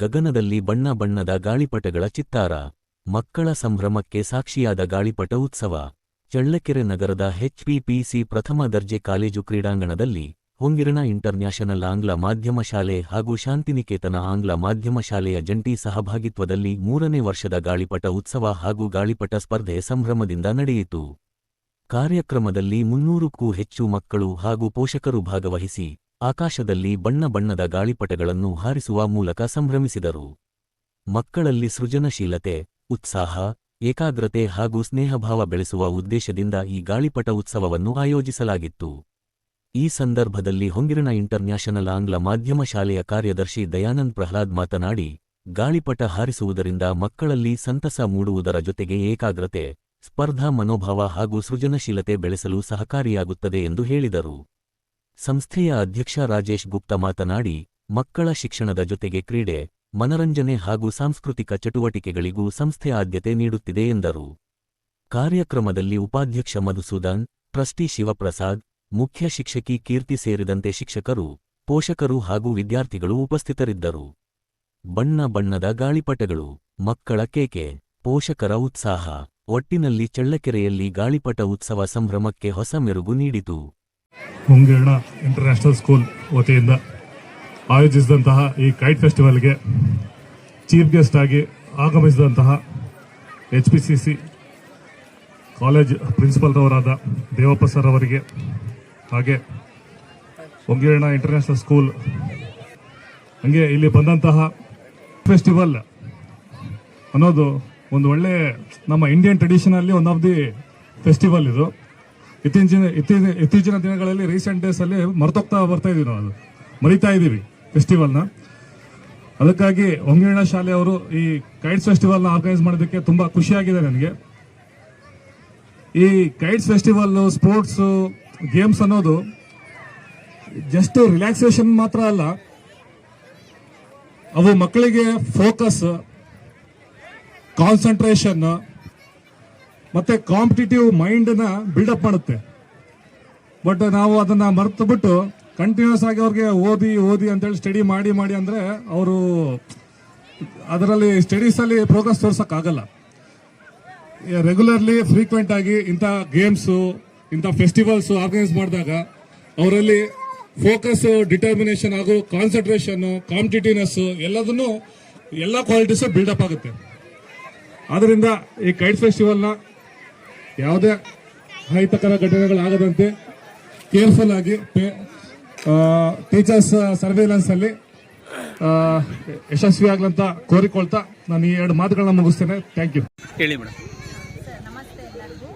ಗಗನದಲ್ಲಿ ಬಣ್ಣ ಬಣ್ಣದ ಗಾಳಿಪಟಗಳ ಚಿತ್ತಾರ. ಮಕ್ಕಳ ಸಂಭ್ರಮಕ್ಕೆ ಸಾಕ್ಷಿಯಾದ ಗಾಳಿಪಟ ಉತ್ಸವ. ಚಳ್ಳಕೆರೆ ನಗರದ HPPC ಪ್ರಥಮ ದರ್ಜೆ ಕಾಲೇಜು ಕ್ರೀಡಾಂಗಣದಲ್ಲಿ ಹೊಂಗಿರಣ ಇಂಟರ್ನ್ಯಾಷನಲ್ ಆಂಗ್ಲ ಮಾಧ್ಯಮ ಶಾಲೆ ಹಾಗೂ ಶಾಂತಿನಿಕೇತನ ಆಂಗ್ಲ ಮಾಧ್ಯಮ ಶಾಲೆಯ ಜಂಟಿ ಸಹಭಾಗಿತ್ವದಲ್ಲಿ 3ನೇ ವರ್ಷದ ಗಾಳಿಪಟ ಉತ್ಸವ ಹಾಗೂ ಗಾಳಿಪಟ ಸ್ಪರ್ಧೆ ಸಂಭ್ರಮದಿಂದ ನಡೆಯಿತು. ಕಾರ್ಯಕ್ರಮದಲ್ಲಿ 300ಕ್ಕೂ ಹೆಚ್ಚು ಮಕ್ಕಳು ಹಾಗೂ ಪೋಷಕರು ಭಾಗವಹಿಸಿ ಆಕಾಶದಲ್ಲಿ ಬಣ್ಣ ಬಣ್ಣದ ಗಾಳಿಪಟಗಳನ್ನು ಹಾರಿಸುವ ಮೂಲಕ ಸಂಭ್ರಮಿಸಿದರು. ಮಕ್ಕಳಲ್ಲಿ ಸೃಜನಶೀಲತೆ, ಉತ್ಸಾಹ, ಏಕಾಗ್ರತೆ ಹಾಗೂ ಸ್ನೇಹಭಾವ ಬೆಳೆಸುವ ಉದ್ದೇಶದಿಂದ ಈ ಗಾಳಿಪಟ ಉತ್ಸವವನ್ನು ಆಯೋಜಿಸಲಾಗಿತ್ತು. ಈ ಸಂದರ್ಭದಲ್ಲಿ ಹೊಂಗಿರಣ ಇಂಟರ್ನ್ಯಾಷನಲ್ ಆಂಗ್ಲ ಮಾಧ್ಯಮ ಶಾಲೆಯ ಕಾರ್ಯದರ್ಶಿ ದಯಾನಂದ್ ಪ್ರಹ್ಲಾದ್ ಮಾತನಾಡಿ, ಗಾಳಿಪಟ ಹಾರಿಸುವುದರಿಂದ ಮಕ್ಕಳಲ್ಲಿ ಸಂತಸ ಮೂಡುವುದರ ಜೊತೆಗೆ ಏಕಾಗ್ರತೆ, ಸ್ಪರ್ಧಾ ಮನೋಭಾವ ಹಾಗೂ ಸೃಜನಶೀಲತೆ ಬೆಳೆಸಲು ಸಹಕಾರಿಯಾಗುತ್ತದೆ ಎಂದು ಹೇಳಿದರು. ಸಂಸ್ಥೆಯ ಅಧ್ಯಕ್ಷ ರಾಜೇಶ್ ಗುಪ್ತಾ ಮಾತನಾಡಿ, ಮಕ್ಕಳ ಶಿಕ್ಷಣದ ಜೊತೆಗೆ ಕ್ರೀಡೆ, ಮನರಂಜನೆ ಹಾಗೂ ಸಾಂಸ್ಕೃತಿಕ ಚಟುವಟಿಕೆಗಳಿಗೂ ಸಂಸ್ಥೆ ಆದ್ಯತೆ ನೀಡುತ್ತಿದೆ ಎಂದರು. ಕಾರ್ಯಕ್ರಮದಲ್ಲಿ ಉಪಾಧ್ಯಕ್ಷ ಮಧುಸೂದನ್, ಟ್ರಸ್ಟಿ ಶಿವಪ್ರಸಾದ್, ಮುಖ್ಯ ಶಿಕ್ಷಕಿ ಕೀರ್ತಿ ಸೇರಿದಂತೆ ಶಿಕ್ಷಕರು, ಪೋಷಕರು ಹಾಗೂ ವಿದ್ಯಾರ್ಥಿಗಳು ಉಪಸ್ಥಿತರಿದ್ದರು. ಬಣ್ಣ ಬಣ್ಣದ ಗಾಳಿಪಟಗಳು, ಮಕ್ಕಳ ಕೇಕೆ, ಪೋಷಕರ ಉತ್ಸಾಹ. ಒಟ್ಟಿನಲ್ಲಿ ಚಳ್ಳಕೆರೆಯಲ್ಲಿ ಗಾಳಿಪಟ ಉತ್ಸವ ಸಂಭ್ರಮಕ್ಕೆ ಹೊಸ ಮೆರುಗು ನೀಡಿತು. ಹೊಂಗಿರಣ ಇಂಟರ್ನ್ಯಾಷನಲ್ ಸ್ಕೂಲ್ ವತಿಯಿಂದ ಆಯೋಜಿಸಿದಂತಹ ಈ ಕೈಟ್ ಫೆಸ್ಟಿವಲ್ಗೆ ಚೀಫ್ ಗೆಸ್ಟ್ ಆಗಿ ಆಗಮಿಸಿದಂತಹ HPCC ಕಾಲೇಜ್ ಪ್ರಿನ್ಸಿಪಲ್ರವರಾದ ದೇವಪ್ಪ ಸರ್ ಅವರಿಗೆ, ಹಾಗೆ ಹೊಂಗಿರಣ ಇಂಟರ್ನ್ಯಾಷನಲ್ ಸ್ಕೂಲ್, ಹಂಗೆ ಇಲ್ಲಿ ಬಂದಂತಹ ಫೆಸ್ಟಿವಲ್ ಅನ್ನೋದು ಒಂದು ಒಳ್ಳೆ ನಮ್ಮ ಇಂಡಿಯನ್ ಟ್ರೆಡಿಷನಲ್ಲಿ ಒನ್ ಆಫ್ ದಿ ಫೆಸ್ಟಿವಲ್ ಇದು. ಇತ್ತೀಚಿನ ದಿನಗಳಲ್ಲಿ ರೀಸೆಂಟ್ ಡೇಸ್ ಅಲ್ಲಿ ಮರೆತೋಗ್ತಾ ಬರ್ತಾ ಇದೀವಿ, ನಾವು ಮರಿತಾ ಇದ್ದೀವಿ ಫೆಸ್ಟಿವಲ್ನ. ಅದಕ್ಕಾಗಿ ಹೊಂಗಿರಣ ಶಾಲೆಯವರು ಈ ಕೈಟ್ಸ್ ಫೆಸ್ಟಿವಲ್ನ ಆರ್ಗನೈಸ್ ಮಾಡೋದಕ್ಕೆ ತುಂಬಾ ಖುಷಿಯಾಗಿದೆ ನನಗೆ. ಈ ಕೈಟ್ಸ್ ಫೆಸ್ಟಿವಲ್, ಸ್ಪೋರ್ಟ್ಸ್, ಗೇಮ್ಸ್ ಅನ್ನೋದು ಜಸ್ಟ್ ರಿಲ್ಯಾಕ್ಸೇಷನ್ ಮಾತ್ರ ಅಲ್ಲ, ಅವು ಮಕ್ಕಳಿಗೆ ಫೋಕಸ್, ಕಾನ್ಸಂಟ್ರೇಷನ್ ಮತ್ತೆ ಕಾಂಪಿಟೇಟಿವ್ ಮೈಂಡ್ ನ ಬಿಲ್ಡಪ್ ಮಾಡುತ್ತೆ. ಬಟ್ ನಾವು ಅದನ್ನ ಮರೆತು ಬಿಟ್ಟು ಕಂಟಿನ್ಯೂಸ್ ಆಗಿ ಅವ್ರಿಗೆ ಓದಿ ಓದಿ ಅಂತೇಳಿ ಸ್ಟಡಿ ಮಾಡಿ ಮಾಡಿ ಅಂದ್ರೆ ಅವರು ಅದರಲ್ಲಿ ಸ್ಟಡೀಸ್ ಅಲ್ಲಿ ಪ್ರೋಗ್ರೆಸ್ ತೋರ್ಸಕ್ಕಾಗಲ್ಲ. ರೆಗ್ಯುಲರ್ಲಿ ಫ್ರೀಕ್ವೆಂಟ್ ಆಗಿ ಇಂಥ ಗೇಮ್ಸ್, ಇಂಥ ಫೆಸ್ಟಿವಲ್ಸ್ ಆರ್ಗನೈಸ್ ಮಾಡಿದಾಗ ಅವರಲ್ಲಿ ಫೋಕಸ್, ಡಿಟರ್ಮಿನೇಷನ್ ಹಾಗೂ ಕಾನ್ಸಂಟ್ರೇಷನ್, ಕಾಂಪಿಟೇಟಿವ್ನೆಸ್ ಎಲ್ಲದನ್ನು ಎಲ್ಲ ಕ್ವಾಲಿಟೀಸ್ ಬಿಲ್ಡಪ್ ಆಗುತ್ತೆ. ಆದ್ರಿಂದ ಈ ಕೈಟ್ ಫೆಸ್ಟಿವಲ್ನ ಯಾವುದೇ ಅಹಿತಕರ ಘಟನೆಗಳಾಗದಂತೆ ಕೇರ್ಫುಲ್ ಆಗಿ ಟೀಚರ್ಸ್ ಸರ್ವೇಲೆನ್ಸ್ ಅಲ್ಲಿ ಯಶಸ್ವಿಯಾಗ್ಲಂತ ಕೋರಿಕೊಳ್ತಾ ನಾನು ಈ 2 ಮಾತುಗಳನ್ನ ಮುಗಿಸ್ತೇನೆ. Thank you. ಹೇಳಿ ಮೇಡಮ್. ನಮಸ್ತೆ ಎಲ್ಲರಿಗೂ.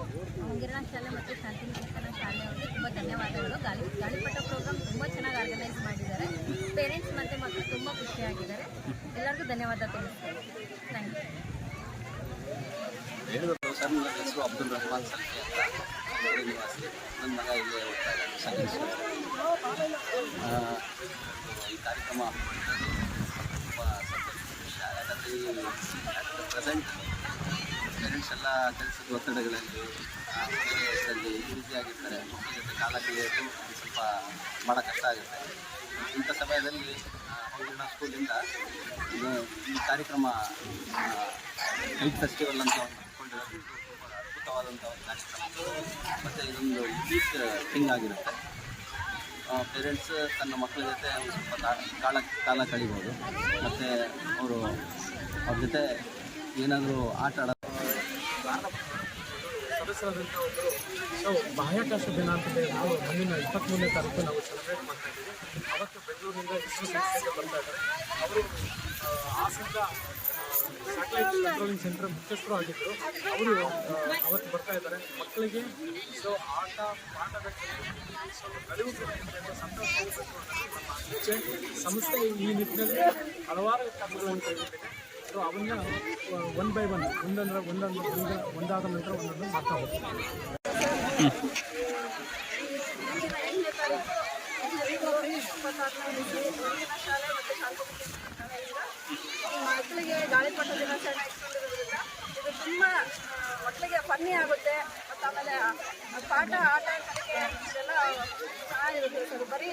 ಹೊಂಗಿರಣ ಶಾಲೆ ಮತ್ತು ಶಾಂತಿನಿಕೇತನ ಶಾಲೆಯವರಿಗೆ ತುಂಬ ಧನ್ಯವಾದಗಳು. ಗಾಳಿಪಟ ಪ್ರೋಗ್ರಾಮ್ ತುಂಬ ಚೆನ್ನಾಗಿ ಆರ್ಗನೈಸ್ ಮಾಡಿದ್ದಾರೆ. ಪೇರೆಂಟ್ಸ್ ಮತ್ತು ಮಕ್ಕಳು ತುಂಬ ಖುಷಿಯಾಗಿದ್ದಾರೆ. ಎಲ್ಲರಿಗೂ ಧನ್ಯವಾದ ತಿಳಿಸ್ತೇನೆ. Thank you. ಸರ್, ನನ್ನ ಹೆಸರು ಅಬ್ದುಲ್ ರಹಮಾನ್ ಸಲ್ಫಿ ಅಂತ, ನಿವಾಸಿ. ನನ್ನ ಮಗ ಇಲ್ಲೇ ಓದ್ತಾರೆ, ಸೆಕೆಂಡ್ ಸ್ಕೂಲ್. ಈ ಕಾರ್ಯಕ್ರಮ ತುಂಬ ಸಂತೋಷ. ಯಾಕಂದರೆ ಈ ಪ್ರೆಸೆಂಟ್ ಪೇರೆಂಟ್ಸ್ ಎಲ್ಲ ಕೆಲಸದ ಒತ್ತಡಗಳಲ್ಲಿ ವಯಸ್ಸಲ್ಲಿ ಬ್ಯುಸಿಯಾಗಿರ್ತಾರೆ. ಮಕ್ಕಳ ಜೊತೆ ಕಾಲ ಕಳೆಯೋದು ಸ್ವಲ್ಪ ಭಾಳ ಕಷ್ಟ ಆಗುತ್ತೆ. ಇಂಥ ಸಮಯದಲ್ಲಿ ಹೊಂಗಿರಣ ಸ್ಕೂಲಿಂದ ಈ ಕಾರ್ಯಕ್ರಮ ಕೈಟ್ ಫೆಸ್ಟಿವಲ್ ಅಂತ ಅಂದ್ಕೊಂಡಿರೋದು ಅದ್ಭುತವಾದಂಥ ಒಂದು ಕಾರ್ಯಕ್ರಮ. ಮತ್ತು ಇದೊಂದು ಯುನೀಕ್ ಥಿಂಗ್ ಆಗಿರುತ್ತೆ. ಪೇರೆಂಟ್ಸ್ ತನ್ನ ಮಕ್ಕಳ ಜೊತೆ ಒಂದು ಸ್ವಲ್ಪ ಕಾಲ ಕಳಿಬೋದು. ಮತ್ತು ಅವ್ರ ಜೊತೆ ಏನಾದರೂ ಆಟ ಆಡೋದು. ಸದಸ್ಯರಾದಂಥ ಒಬ್ಬರು ಬಾಹ್ಯಾಕಾಶ ದಿನ ಅಂತೇಳಿ ನಾವು ಮುಂದಿನ 23ನೇ ತಾರೀಕು ನಾವು ಸೆಲೆಬ್ರೇಟ್ ಮಾಡ್ತಾ ಇದ್ದೀವಿ. ಅವತ್ತು ಬೆಂಗಳೂರಿನಿಂದ ಇಸ್ರೋ ಸಂಸ್ಥೆಗೆ ಬರ್ತಾ ಇದ್ದಾರೆ. ಅವರು ಹಾಸನದ ಸ್ಯಾಟಲೈಟ್ ಕಂಟ್ರೋಲಿಂಗ್ ಸೆಂಟರ್ ಮುಖ್ಯಸ್ಥರು ಆಗಿದ್ದರು. ಅವರು ಅವತ್ತು ಬರ್ತಾ ಇದ್ದಾರೆ. ಮಕ್ಕಳಿಗೆ ಸೊ ಆಟ ಪಾಠದ ಕಲಿವು ಸಂತೋಷ ಸಂಸ್ಥೆ ಈ ನಿಟ್ಟಿನಲ್ಲಿ ಹಲವಾರು ಕ್ರಮಗಳನ್ನು ಕೈಗೊಂಡಿದೆ. ಸೊ ಅವನ್ನ 1 by 1 ಒಂದಾದ ನಂತರ ಒಂದೊಂದು ಮಾಡ್ತಾ ಹೋಗ್ತೀವಿ. ಮಕ್ಕಳಿಗೆ ಗಾಳಿಪಟ ದಿನಾಚರಣೆ ಇಟ್ಕೊಂಡಿರೋದ್ರಿಂದ ಇದು ತುಂಬ ಮಕ್ಕಳಿಗೆ ಫನ್ನಿ ಆಗುತ್ತೆ. ಮತ್ತು ಆಮೇಲೆ ಪಾಠ, ಆಟ, ಕಲಿಕೆ ಇದೆಲ್ಲ ಚೆನ್ನಾಗಿರುತ್ತೆ ಸರ್. ಬರೀ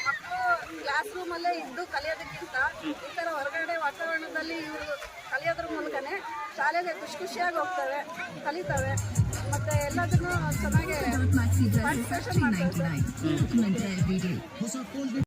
ಮಕ್ಕಳು ಕ್ಲಾಸ್ ರೂಮಲ್ಲೇ ಇದ್ದು ಕಲಿಯೋದಕ್ಕಿಂತ ಈ ಥರ ಹೊರಗಡೆ ವಾತಾವರಣ ಇದರಲ್ಲಿ ಇವರು ಕಲಿಯೋದ್ರ ಮೂಲಕನೇ ಶಾಲೆಗೆ ಖುಷಿಯಾಗಿ ಹೋಗ್ತವೆ, ಕಲಿತವೆ, ಮತ್ತು ಎಲ್ಲದನ್ನು ಚೆನ್ನಾಗಿ ಪಾರ್ಟಿಸಿಪೇಷನ್ ಮಾಡ್ತವೆ ಸರ್.